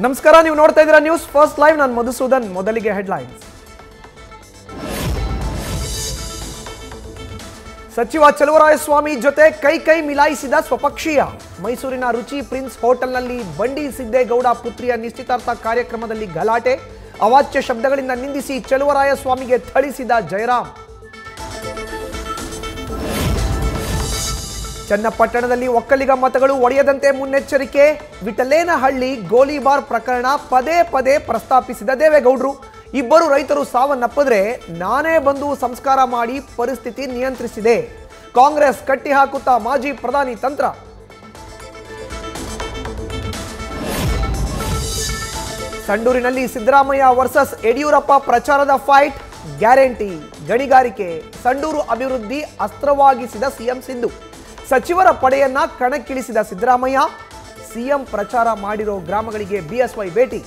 ನಮಸ್ಕಾರ, ನೀವು ನೋಡ್ತಾ ಇದ್ದೀರಾ ನ್ಯೂಸ್ ಫಸ್ಟ್ ಲೈವ್. ನಾನು ಮಧುಸೂದನ್. ಮೊದಲಿಗೆ ಹೆಡ್ಲೈನ್ಸ್. ಸಚಿವ ಚಲುವರಾಯಸ್ವಾಮಿ ಜೊತೆ ಕೈ ಮಿಲಾಯಿಸಿದ ಸ್ವಪಕ್ಷೀಯ. ಮೈಸೂರಿನ ರುಚಿ ಪ್ರಿನ್ಸ್ ಹೋಟೆಲ್ನಲ್ಲಿ ಬಂಡಿ ಸಿದ್ದೇಗೌಡ ಪುತ್ರಿಯ ನಿಶ್ಚಿತಾರ್ಥ ಕಾರ್ಯಕ್ರಮದಲ್ಲಿ ಗಲಾಟೆ. ಅವಾಚ್ಯ ಶಬ್ದಗಳಿಂದ ನಿಂದಿಸಿ ಚಲುವರಾಯಸ್ವಾಮಿಗೆ ಥಳಿಸಿದ ಜಯರಾಮ್. ಚನ್ನಪಟ್ಟಣದಲ್ಲಿ ಒಕ್ಕಲಿಗ ಮತಗಳು ಒಡೆಯದಂತೆ ಮುನ್ನೆಚ್ಚರಿಕೆ. ವಿಠಲೇನಹಳ್ಳಿ ಗೋಲಿಬಾರ್ ಪ್ರಕರಣ ಪದೇ ಪ್ರಸ್ತಾಪಿಸಿದ ದೇವೇಗೌಡರು. ಇಬ್ಬರು ರೈತರು ಸಾವನ್ನಪ್ಪಿದ್ರೆ ನಾನೇ ಬಂದು ಸಂಸ್ಕಾರ ಮಾಡಿ ಪರಿಸ್ಥಿತಿ ನಿಯಂತ್ರಿಸಿದೆ. ಕಾಂಗ್ರೆಸ್ ಕಟ್ಟಿಹಾಕುತ್ತಾ ಮಾಜಿ ಪ್ರಧಾನಿ ತಂತ್ರ. ಸಂಡೂರಿನಲ್ಲಿ ಸಿದ್ದರಾಮಯ್ಯ ವರ್ಸಸ್ ಯಡಿಯೂರಪ್ಪ ಪ್ರಚಾರದ ಫೈಟ್. ಗ್ಯಾರಂಟಿ, ಗಣಿಗಾರಿಕೆ, ಸಂಡೂರು ಅಭಿವೃದ್ಧಿ ಅಸ್ತ್ರವಾಗಿಸಿದ ಸಿಎಂ ಸಿದ್ದು. ಸಚಿವರ ಪಡೆಯನ್ನ ಕಣಕ್ಕಿಳಿಸಿದ ಸಿದ್ದರಾಮಯ್ಯ. ಸಿಎಂ ಪ್ರಚಾರ ಮಾಡಿರೋ ಗ್ರಾಮಗಳಿಗೆ ಬಿಎಸ್ವೈ ಭೇಟಿ.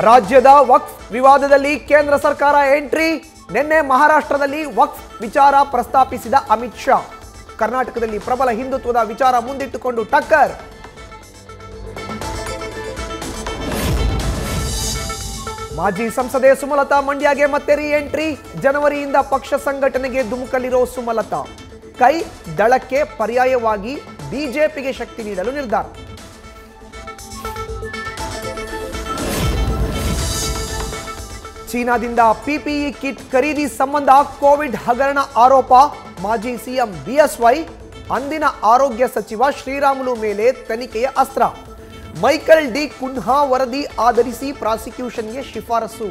ರಾಜ್ಯದ ವಕ್ಫ್ ವಿವಾದದಲ್ಲಿ ಕೇಂದ್ರ ಸರ್ಕಾರ ಎಂಟ್ರಿ. ನಿನ್ನೆ ಮಹಾರಾಷ್ಟ್ರದಲ್ಲಿ ವಕ್ಫ್ ವಿಚಾರ ಪ್ರಸ್ತಾಪಿಸಿದ ಅಮಿತ್ ಶಾ. ಕರ್ನಾಟಕದಲ್ಲಿ ಪ್ರಬಲ ಹಿಂದುತ್ವದ ವಿಚಾರ ಮುಂದಿಟ್ಟುಕೊಂಡು ಟಕ್ಕರ್. ಮಾಜಿ ಸಂಸದೆ ಸುಮಲತಾ ಮಂಡ್ಯಗೆ ಮತ್ತೆ ರೀ ಎಂಟ್ರಿ. ಜನವರಿಯಿಂದ ಪಕ್ಷ ಸಂಘಟನೆಗೆ ಧುಮುಕಲಿರೋ ಸುಮಲತಾ ಕೈ ದಳಕ್ಕೆ ಪರ್ಯಾಯವಾಗಿ ಬಿಜೆಪಿಗೆ ಶಕ್ತಿ ನೀಡಲು ನಿರ್ಧಾರ. ಚೀನಾದಿಂದ ಪಿಪಿಇ ಕಿಟ್ ಖರೀದಿ ಸಂಬಂಧ ಕೋವಿಡ್ ಹಗರಣ ಆರೋಪ. ಮಾಜಿ ಸಿಎಂ ಬಿಎಸ್ವೈ, ಅಂದಿನ ಆರೋಗ್ಯ ಸಚಿವ ಶ್ರೀರಾಮುಲು ಮೇಲೆ ತನಿಖೆಯ ಅಸ್ತ್ರ. ಮೈಕಲ್ ಡಿ ಕುನ್ಹಾ ವರದಿ ಆಧರಿಸಿ ಪ್ರಾಸಿಕ್ಯೂಷನ್ಗೆ ಶಿಫಾರಸು.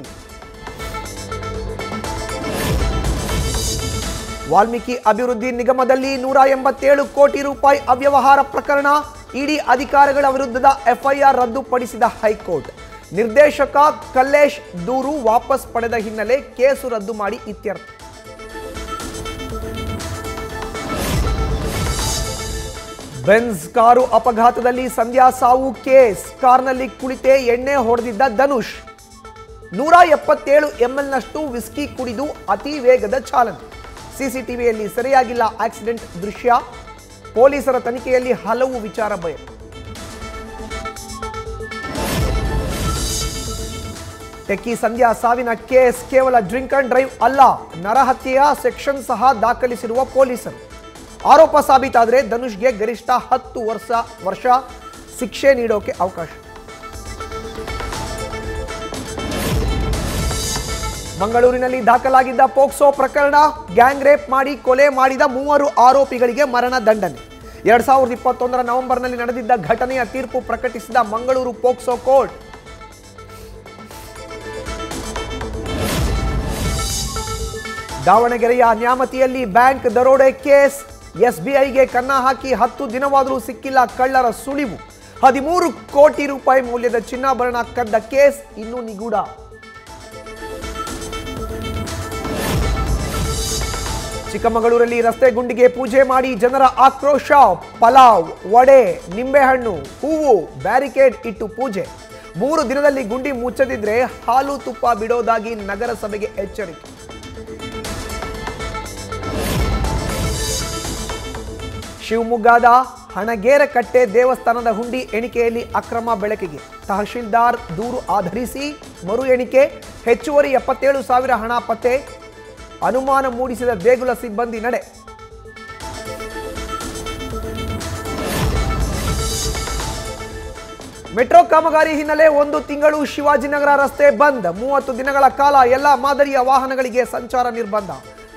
ವಾಲ್ಮೀಕಿ ಅಭಿವೃದ್ಧಿ ನಿಗಮದಲ್ಲಿ 187 ಕೋಟಿ ರೂಪಾಯಿ ಅವ್ಯವಹಾರ ಪ್ರಕರಣ. ಇಡಿ ಅಧಿಕಾರಿಗಳ ವಿರುದ್ಧದ ಎಫ್ಐಆರ್ ರದ್ದುಪಡಿಸಿದ ಹೈಕೋರ್ಟ್. ನಿರ್ದೇಶಕ ಕಲ್ಲೇಶ್ ದೂರು ವಾಪಸ್ ಪಡೆದ ಹಿನ್ನೆಲೆ ಕೇಸು ರದ್ದು ಮಾಡಿ ಇತ್ಯರ್ಥ. ಬೆನ್ಸ್ ಕಾರು ಅಪಘಾತದಲ್ಲಿ ಸಂಧ್ಯಾ ಸಾವು ಕೇಸ್. ಕಾರ್ನಲ್ಲಿ ಕುಳಿತೇ ಎಣ್ಣೆ ಹೊಡೆದಿದ್ದ ಧನುಷ್. 177 ml ನಷ್ಟು ವಿಸ್ಕಿ ಕುಡಿದು ಅತಿ ವೇಗದ ಚಾಲನೆ. ಸಿಸಿಟಿವಿಯಲ್ಲಿ ಸೆರೆಯಾಗಿಲ್ಲ ಆಕ್ಸಿಡೆಂಟ್ ದೃಶ್ಯ. ಪೊಲೀಸರ ತನಿಖೆಯಲ್ಲಿ ಹಲವು ವಿಚಾರ ಬಯಲು. ಟೆಕ್ಕಿ ಸಂಧ್ಯಾ ಸಾವಿನ ಕೇಸ್ ಕೇವಲ ಡ್ರಿಂಕ್ ಅಂಡ್ ಡ್ರೈವ್ ಅಲ್ಲ, ನರಹತ್ಯೆಯ ಸೆಕ್ಷನ್ ಸಹ ದಾಖಲಿಸಿರುವ ಪೊಲೀಸರು. ಆರೋಪ ಸಾಬೀತಾದರೆ ಧನುಷ್ಗೆ ಗರಿಷ್ಠ 10 ವರ್ಷ ಶಿಕ್ಷೆ ನೀಡೋಕೆ ಅವಕಾಶ. ಮಂಗಳೂರಿನಲ್ಲಿ ದಾಖಲಾಗಿದ್ದ ಪೋಕ್ಸೋ ಪ್ರಕರಣ. ಗ್ಯಾಂಗ್ ರೇಪ್ ಮಾಡಿ ಕೊಲೆ ಮಾಡಿದ 3 ಆರೋಪಿಗಳಿಗೆ ಮರಣ ದಂಡನೆ. 2021 ನವೆಂಬರ್ನಲ್ಲಿ ನಡೆದಿದ್ದ ಘಟನೆಯ ತೀರ್ಪು ಪ್ರಕಟಿಸಿದ ಮಂಗಳೂರು ಪೋಕ್ಸೋ ಕೋರ್ಟ್. ದಾವಣಗೆರೆಯ ನ್ಯಾಮತಿಯಲ್ಲಿ ಬ್ಯಾಂಕ್ ದರೋಡೆ ಕೇಸ್. ಎಸ್ಬಿಐಗೆ ಕನ್ನ ಹಾಕಿ 10 ದಿನವಾದರೂ ಸಿಕ್ಕಿಲ್ಲ ಕಳ್ಳರ ಸುಳಿವು. 13 ಕೋಟಿ ರೂಪಾಯಿ ಮೌಲ್ಯದ ಚಿನ್ನಾಭರಣ ಕದ್ದ ಕೇಸ್ ಇನ್ನೂ ನಿಗೂಢ. ಚಿಕ್ಕಮಗಳೂರಲ್ಲಿ ರಸ್ತೆ ಗುಂಡಿಗೆ ಪೂಜೆ ಮಾಡಿ ಜನರ ಆಕ್ರೋಶ. ಪಲಾವ್, ವಡೆ, ನಿಂಬೆಹಣ್ಣು, ಹೂವು, ಬ್ಯಾರಿಕೇಡ್ ಇಟ್ಟು ಪೂಜೆ. 3 ದಿನದಲ್ಲಿ ಗುಂಡಿ ಮುಚ್ಚದಿದ್ರೆ ಹಾಲು ತುಪ್ಪ ಬಿಡೋದಾಗಿ ನಗರಸಭೆಗೆ ಎಚ್ಚರಿಕೆ. ಶಿವಮೊಗ್ಗದ ಹಣಗೇರಕಟ್ಟೆ ದೇವಸ್ಥಾನದ ಹುಂಡಿ ಎಣಿಕೆಯಲ್ಲಿ ಅಕ್ರಮ ಬೆಳಕಿಗೆ. ತಹಶೀಲ್ದಾರ್ ದೂರು ಆಧರಿಸಿ ಮರು ಎಣಿಕೆ. ಹೆಚ್ಚುವರಿ 77,000 ಹಣ ಪತ್ತೆ. ಅನುಮಾನ ಮೂಡಿಸಿದ ದೇಗುಲ ಸಿಬ್ಬಂದಿ ನಡೆ. ಮೆಟ್ರೋ ಕಾಮಗಾರಿ ಹಿನ್ನೆಲೆ 1 ತಿಂಗಳು ಶಿವಾಜಿನಗರ ರಸ್ತೆ ಬಂದ್. 30 ದಿನಗಳ ಕಾಲ ಎಲ್ಲ ಮಾದರಿಯ ವಾಹನಗಳಿಗೆ ಸಂಚಾರ ನಿರ್ಬಂಧ.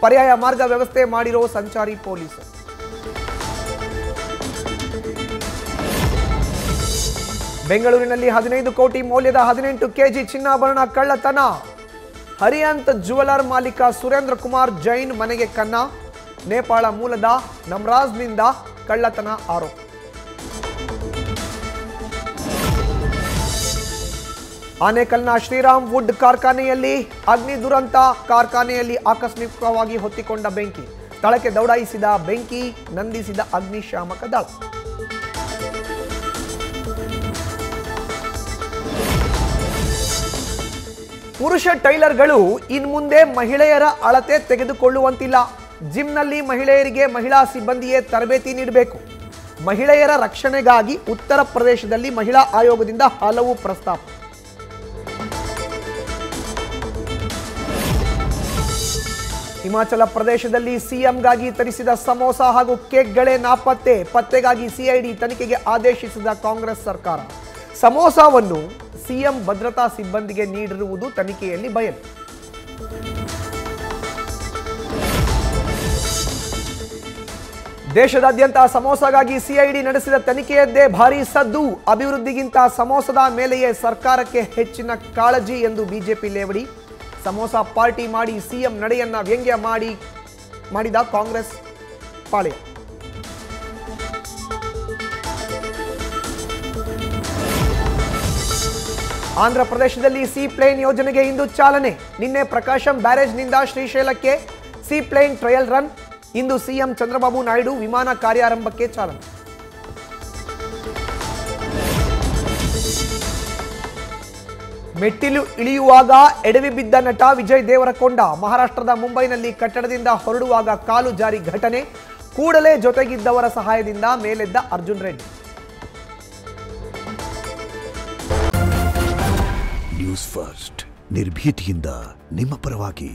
ಪರ್ಯಾಯ ಮಾರ್ಗ ವ್ಯವಸ್ಥೆ ಮಾಡಿರೋ ಸಂಚಾರಿ ಪೊಲೀಸರು. ಬೆಂಗಳೂರಿನಲ್ಲಿ 15 ಕೋಟಿ ಮೌಲ್ಯದ 18 ಕೆಜಿ ಚಿನ್ನಾಭರಣ ಕಳ್ಳತನ. ಹರಿಯಂತ್ ಜುವೆಲರ್ ಮಾಲೀಕ ಸುರೇಂದ್ರ ಕುಮಾರ್ ಜೈನ್ ಮನೆಗೆ ಕನ್ನ. ನೇಪಾಳ ಮೂಲದ ನಮ್ರಾಜ್ನಿಂದ ಕಳ್ಳತನ ಆರೋಪ. ಆನೇಕಲ್ನ ಶ್ರೀರಾಮ್ ವುಡ್ ಕಾರ್ಖಾನೆಯಲ್ಲಿ ಅಗ್ನಿ ದುರಂತ. ಕಾರ್ಖಾನೆಯಲ್ಲಿ ಆಕಸ್ಮಿಕವಾಗಿ ಹೊತ್ತಿಕೊಂಡ ಬೆಂಕಿ. ಸ್ಥಳಕ್ಕೆ ದೌಡಾಯಿಸಿದ ಬೆಂಕಿ ನಂದಿಸಿದ ಅಗ್ನಿಶಾಮಕ ದಳ. ಪುರುಷ ಟೈಲರ್ಗಳು ಇನ್ಮುಂದೆ ಮಹಿಳೆಯರ ಅಳತೆ ತೆಗೆದುಕೊಳ್ಳುವಂತಿಲ್ಲ. ಜಿಮ್ನಲ್ಲಿ ಮಹಿಳೆಯರಿಗೆ ಮಹಿಳಾ ಸಿಬ್ಬಂದಿಯೇ ತರಬೇತಿ ನೀಡಬೇಕು. ಮಹಿಳೆಯರ ರಕ್ಷಣೆಗಾಗಿ ಉತ್ತರ ಪ್ರದೇಶದಲ್ಲಿ ಮಹಿಳಾ ಆಯೋಗದಿಂದ ಹಲವು ಪ್ರಸ್ತಾಪ. ಹಿಮಾಚಲ ಪ್ರದೇಶದಲ್ಲಿ ಸಿಎಂಗಾಗಿ ತರಿಸಿದ ಸಮೋಸ ಹಾಗೂ ಕೇಕ್ಗಳೇ ನಾಪತ್ತೆ. ಪತ್ತೆಗಾಗಿ ಸಿಐಡಿ ತನಿಖೆಗೆ ಆದೇಶಿಸಿದ ಕಾಂಗ್ರೆಸ್ ಸರ್ಕಾರ. ಸಮೋಸಾವನ್ನು ಸಿಎಂ ಭದ್ರತಾ ಸಿಬ್ಬಂದಿಗೆ ನೀಡಿರುವುದು ತನಿಖೆಯಲ್ಲಿ ಬಯಲು. ದೇಶದಾದ್ಯಂತ ಸಮೋಸಾಗಾಗಿ ಸಿಐಡಿ ನಡೆಸಿದ ತನಿಖೆಯದ್ದೇ ಭಾರೀ ಸದ್ದು. ಅಭಿವೃದ್ಧಿಗಿಂತ ಸಮೋಸದ ಮೇಲೆಯೇ ಸರ್ಕಾರಕ್ಕೆ ಹೆಚ್ಚಿನ ಕಾಳಜಿ ಎಂದು ಬಿಜೆಪಿ ಲೇವಡಿ. ಸಮೋಸ ಪಾರ್ಟಿ ಮಾಡಿ ಸಿಎಂ ನಡೆಯನ್ನ ವ್ಯಂಗ್ಯ ಮಾಡಿದ ಕಾಂಗ್ರೆಸ್ ಪಾಳೆಯ. ಆಂಧ್ರ ಪ್ರದೇಶದಲ್ಲಿ ಸೀ ಪ್ಲೇನ್ ಯೋಜನೆಗೆ ಇಂದು ಚಾಲನೆ. ನಿನ್ನೆ ಪ್ರಕಾಶಂ ಬ್ಯಾರೇಜ್ನಿಂದ ಶ್ರೀಶೈಲಕ್ಕೆ ಸೀ ಪ್ಲೇನ್ ಟ್ರಯಲ್ ರನ್. ಇಂದು ಸಿಎಂ ಚಂದ್ರಬಾಬು ನಾಯ್ಡು ವಿಮಾನ ಕಾರ್ಯಾರಂಭಕ್ಕೆ ಚಾಲನೆ. ಮೆಟ್ಟಿಲು ಇಳಿಯುವಾಗ ಎಡವಿ ಬಿದ್ದ ನಟ ವಿಜಯ್ ದೇವರಕೊಂಡ. ಮಹಾರಾಷ್ಟ್ರದ ಮುಂಬೈನಲ್ಲಿ ಕಟ್ಟಡದಿಂದ ಹೊರಡುವಾಗ ಕಾಲು ಜಾರಿ ಘಟನೆ. ಕೂಡಲೇ ಜೊತೆಗಿದ್ದವರ ಸಹಾಯದಿಂದ ಮೇಲೆದ್ದ ಅರ್ಜುನ್ ರೆಡ್ಡಿ. ನ್ಯೂಸ್ ಫಸ್ಟ್ ನಿರ್ಭೀತಿಯಿಂದ ನಿಮ್ಮ ಪರವಾಗಿ.